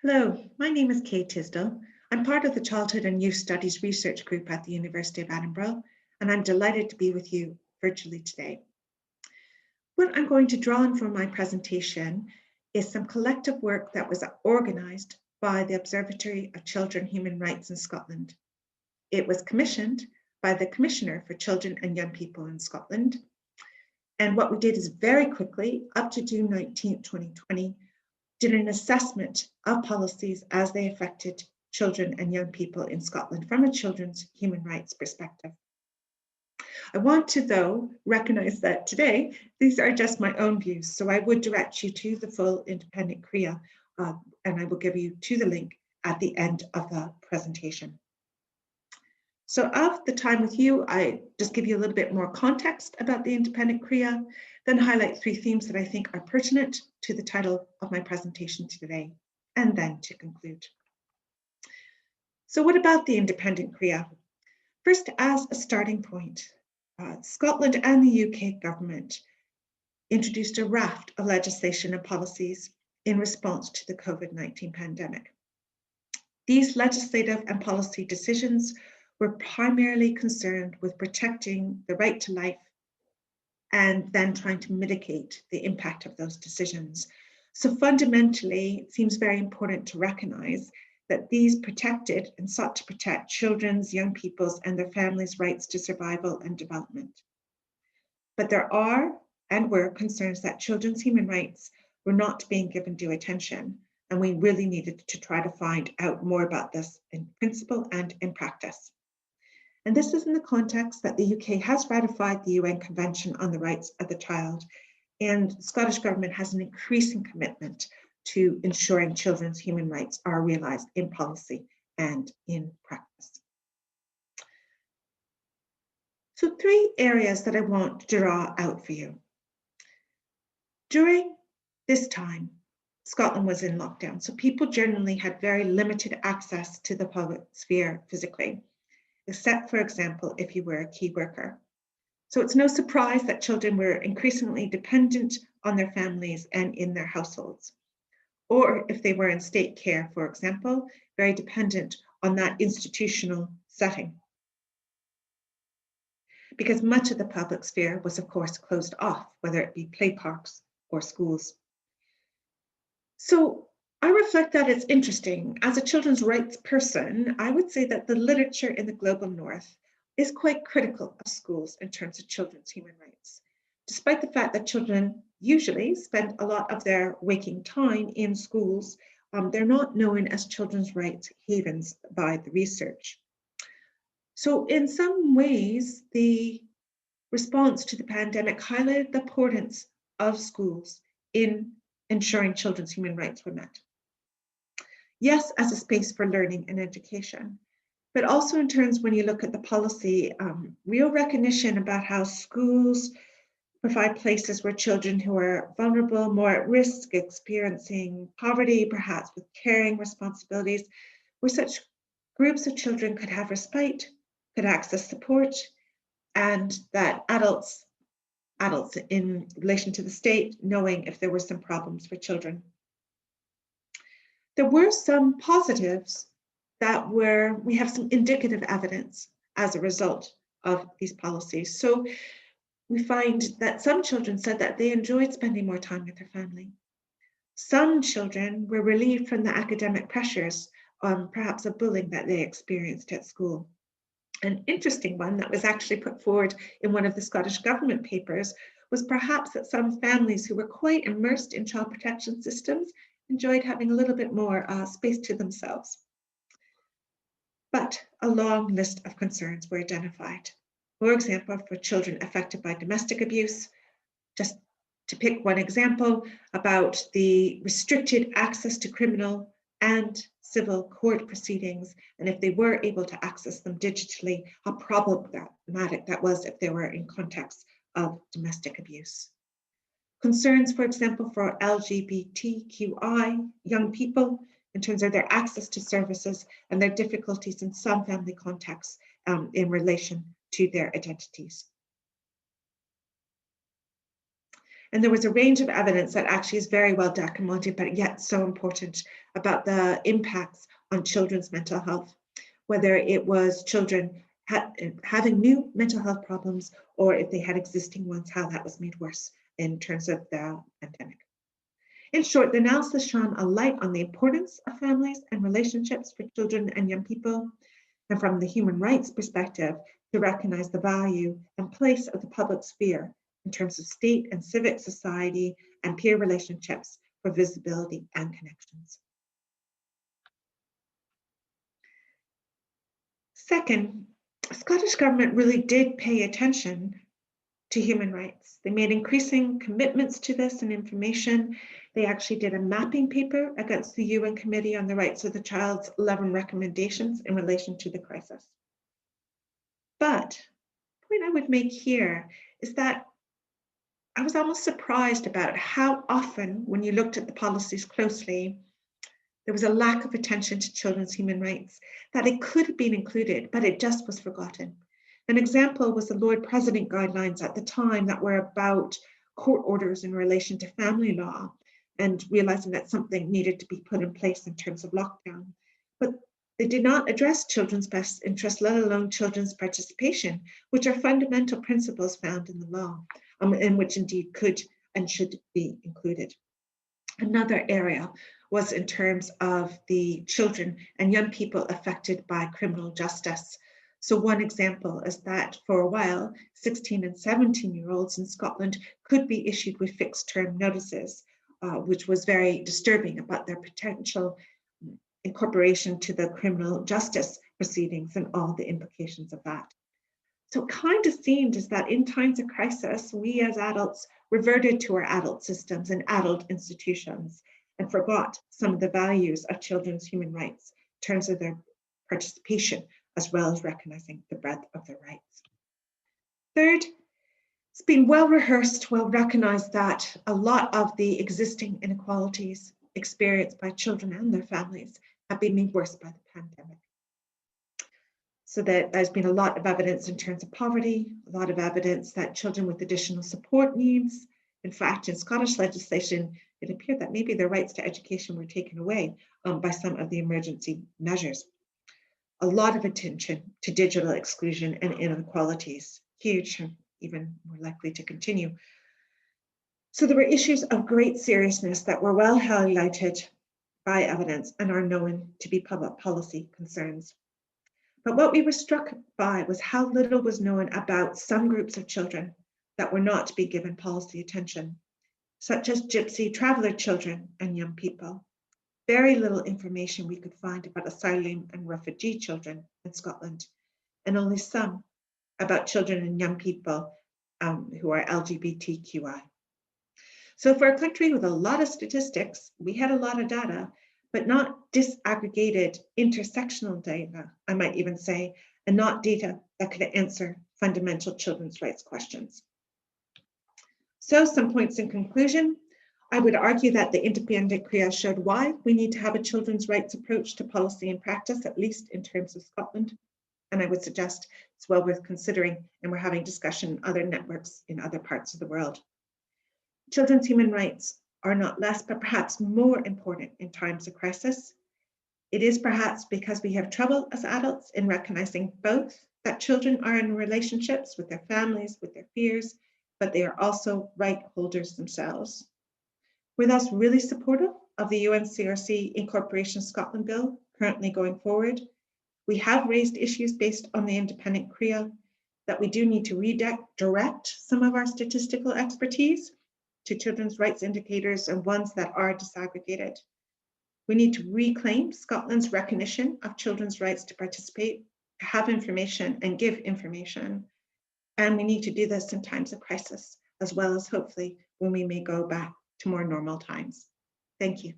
Hello, my name is Kate Tisdall. I'm part of the Childhood and Youth Studies Research Group at the University of Edinburgh, and I'm delighted to be with you virtually today. What I'm going to draw on for my presentation is some collective work that was organised by the Observatory of Children Human Rights in Scotland. It was commissioned by the Commissioner for Children and Young People in Scotland. And what we did is very quickly, up to June 19, 2020, did an assessment of policies as they affected children and young people in Scotland from a children's human rights perspective. I want to, though, recognise that today, these are just my own views, so I would direct you to the full independent CRIA, and I will give you to the link at the end of the presentation. So of the time with you, I just give you a little bit more context about the independent CRIA, then highlight 3 themes that I think are pertinent to the title of my presentation today, and then to conclude. So what about the independent CRIA? First, as a starting point, Scotland and the UK government introduced a raft of legislation and policies in response to the COVID-19 pandemic. These legislative and policy decisions were primarily concerned with protecting the right to life and then trying to mitigate the impact of those decisions. So fundamentally, it seems very important to recognize that these protected and sought to protect children's, young people's, and their families' rights to survival and development. But there are and were concerns that children's human rights were not being given due attention, and we really needed to try to find out more about this in principle and in practice. And this is in the context that the UK has ratified the UN Convention on the Rights of the Child, and the Scottish Government has an increasing commitment to ensuring children's human rights are realised in policy and in practice. So 3 areas that I want to draw out for you. During this time, Scotland was in lockdown, so people generally had very limited access to the public sphere physically, except, for example, if you were a key worker. So it's no surprise that children were increasingly dependent on their families and in their households. Or if they were in state care, for example, very dependent on that institutional setting. Because much of the public sphere was, of course, closed off, whether it be play parks or schools. So I reflect that it's interesting. As a children's rights person, I would say that the literature in the global north is quite critical of schools in terms of children's human rights, despite the fact that children usually spend a lot of their waking time in schools. They're not known as children's rights havens by the research. So in some ways, the response to the pandemic highlighted the importance of schools in ensuring children's human rights were met. Yes, as a space for learning and education, but also in terms when you look at the policy, real recognition about how schools provide places where children who are vulnerable, more at risk, experiencing poverty, perhaps with caring responsibilities, where such groups of children could have respite, could access support, and that adults in relation to the state, knowing if there were some problems for children. There were some positives that we have some indicative evidence as a result of these policies. So we find that some children said that they enjoyed spending more time with their family. Some children were relieved from the academic pressures, perhaps of bullying that they experienced at school. An interesting one that was actually put forward in one of the Scottish Government papers was perhaps that some families who were quite immersed in child protection systems enjoyed having a little bit more space to themselves. But a long list of concerns were identified. For example, for children affected by domestic abuse, just to pick one example, about the restricted access to criminal and civil court proceedings, and if they were able to access them digitally, how problematic that was if they were in context of domestic abuse. Concerns, for example, for LGBTQI young people in terms of their access to services and their difficulties in some family contexts in relation to their identities. And there was a range of evidence that actually is very well documented, but yet so important about the impacts on children's mental health, whether it was children having new mental health problems or if they had existing ones, how that was made worse in terms of the pandemic. In short, the analysis shone a light on the importance of families and relationships for children and young people, and from the human rights perspective, to recognize the value and place of the public sphere in terms of state and civic society and peer relationships for visibility and connections. Second, the Scottish Government really did pay attention to human rights. They made increasing commitments to this and information. They actually did a mapping paper against the UN Committee on the Rights of the Child's 11 recommendations in relation to the crisis. But the point I would make here is that I was almost surprised about how often, when you looked at the policies closely, there was a lack of attention to children's human rights, that it could have been included, but it just was forgotten. An example was the Lord President guidelines at the time that were about court orders in relation to family law and realizing that something needed to be put in place in terms of lockdown. But they did not address children's best interests, let alone children's participation, which are fundamental principles found in the law, and which indeed could and should be included. Another area was in terms of the children and young people affected by criminal justice. So one example is that for a while, 16 and 17-year-olds in Scotland could be issued with fixed term notices, which was very disturbing about their potential incorporation to the criminal justice proceedings and all the implications of that. So it kind of seemed as that in times of crisis, we as adults reverted to our adult systems and adult institutions and forgot some of the values of children's human rights in terms of their participation, as well as recognizing the breadth of their rights. Third, it's been well rehearsed, well recognized that a lot of the existing inequalities experienced by children and their families have been made worse by the pandemic. So that there's been a lot of evidence in terms of poverty, a lot of evidence that children with additional support needs. In fact, in Scottish legislation, it appeared that maybe their rights to education were taken away by some of the emergency measures. A lot of attention to digital exclusion and inequalities, huge and even more likely to continue. So there were issues of great seriousness that were well highlighted by evidence and are known to be public policy concerns. But what we were struck by was how little was known about some groups of children that were not to be given policy attention, such as gypsy traveler children and young people. Very little information we could find about asylum and refugee children in Scotland, and only some about children and young people who are LGBTQI. So for a country with a lot of statistics, we had a lot of data, but not disaggregated intersectional data, I might even say, and not data that could answer fundamental children's rights questions. So some points in conclusion. I would argue that the independent CRIA showed why we need to have a children's rights approach to policy and practice, at least in terms of Scotland. And I would suggest it's well worth considering, and we're having discussion in other networks in other parts of the world. Children's human rights are not less, but perhaps more important in times of crisis. It is perhaps because we have trouble as adults in recognizing both that children are in relationships with their families, with their peers, but they are also right holders themselves. We're thus really supportive of the UNCRC Incorporation Scotland Bill currently going forward. We have raised issues based on the independent CRIA that we do need to redirect some of our statistical expertise to children's rights indicators and ones that are disaggregated. We need to reclaim Scotland's recognition of children's rights to participate, to have information and give information. And we need to do this in times of crisis, as well as hopefully when we may go back to more normal times. Thank you.